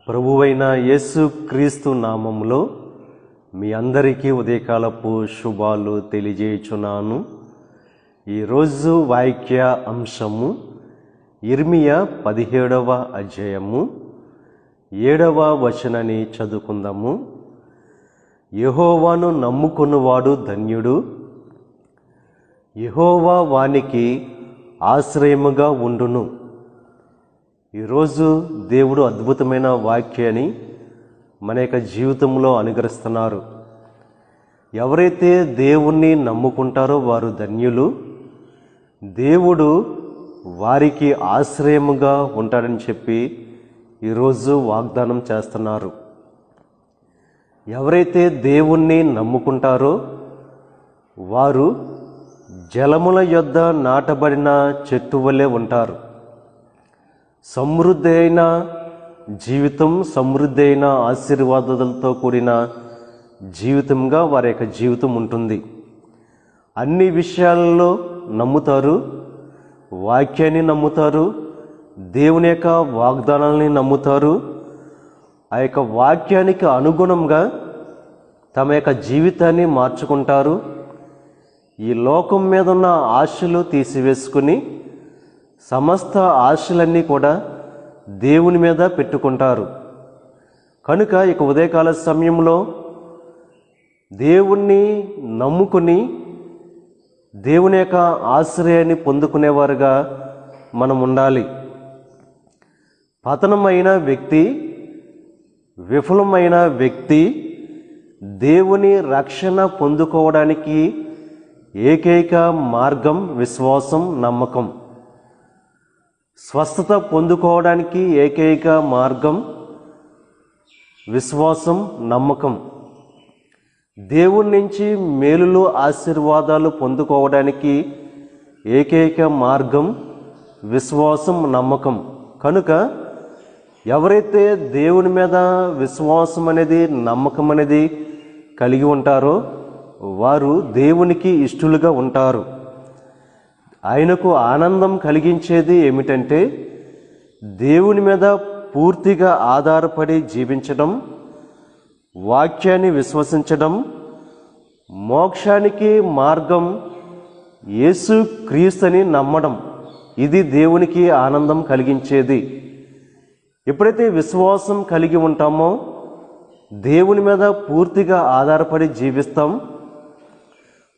ప్రభువైన యేసు క్రీస్తు నామములో మీ అందరికీ ఉదయకాలపు శుభాలు తెలియజేయుచున్నాను. ఈరోజు వాక్య అంశము ఇర్మియా 17వ అధ్యాయము 7వ వచనాన్ని చదువుకుందాము. యెహోవాను నమ్ముకొనువాడు ధన్యుడు, యెహోవా వానికి ఆశ్రయముగా ఉండును. ఈరోజు దేవుడు అద్భుతమైన వాక్యాన్ని మన యొక్క జీవితంలో అనుగ్రహిస్తున్నారు. ఎవరైతే దేవుణ్ణి నమ్ముకుంటారో వారు ధన్యులు, దేవుడు వారికి ఆశ్రయముగా ఉంటాడని చెప్పి ఈరోజు వాగ్దానం చేస్తున్నారు. ఎవరైతే దేవుణ్ణి నమ్ముకుంటారో వారు జలముల యొద్ద నాటబడిన చెట్టు వలె ఉంటారు. సమృద్ధి అయిన జీవితం, సమృద్ధి అయిన ఆశీర్వాదాలతో కూడిన జీవితంగా వారి యొక్క జీవితం ఉంటుంది. అన్ని విషయాలలో నమ్ముతారు, వాక్యాన్ని నమ్ముతారు, దేవుని యొక్క వాగ్దానాలని నమ్ముతారు. ఆ యొక్క వాక్యానికి అనుగుణంగా తమ యొక్క జీవితాన్ని మార్చుకుంటారు. ఈ లోకం మీద ఉన్న ఆశలు తీసివేసుకుని సమస్త ఆశలన్నీ కూడా దేవుని మీద పెట్టుకుంటారు. కనుక ఇక ఉదయకాల సమయంలో దేవుణ్ణి నమ్ముకుని దేవుని యొక్క ఆశ్రయాన్ని పొందుకునేవారుగా మనం ఉండాలి. పతనమైన వ్యక్తి, విఫలమైన వ్యక్తి దేవుని రక్షణ పొందుకోవడానికి ఏకైక మార్గం విశ్వాసం, నమ్మకం. స్వస్థత పొందుకోవడానికి ఏకైక మార్గం విశ్వాసం, నమ్మకం. దేవుని నుంచి మేలులు, ఆశీర్వాదాలు పొందుకోవడానికి ఏకైక మార్గం విశ్వాసం, నమ్మకం. కనుక ఎవరైతే దేవుని మీద విశ్వాసం అనేది, నమ్మకం అనేది కలిగి ఉంటారో వారు దేవునికి ఇష్టలుగా ఉంటారు. ఆయనకు ఆనందం కలిగించేది ఏమిటంటే దేవుని మీద పూర్తిగా ఆధారపడి జీవించడం, వాక్యాన్ని విశ్వసించడం. మోక్షానికి మార్గం యేసు క్రీస్తుని నమ్మడం. ఇది దేవునికి ఆనందం కలిగించేది. ఎప్పుడైతే విశ్వాసం కలిగి ఉంటామో దేవుని మీద పూర్తిగా ఆధారపడి జీవిస్తాం,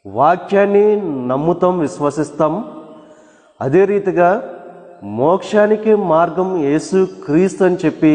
వాక్యాన్ని నమ్ముతాం, విశ్వసిస్తాం. అదే రీతిగా మోక్షానికి మార్గం యేసు క్రీస్తు అని చెప్పి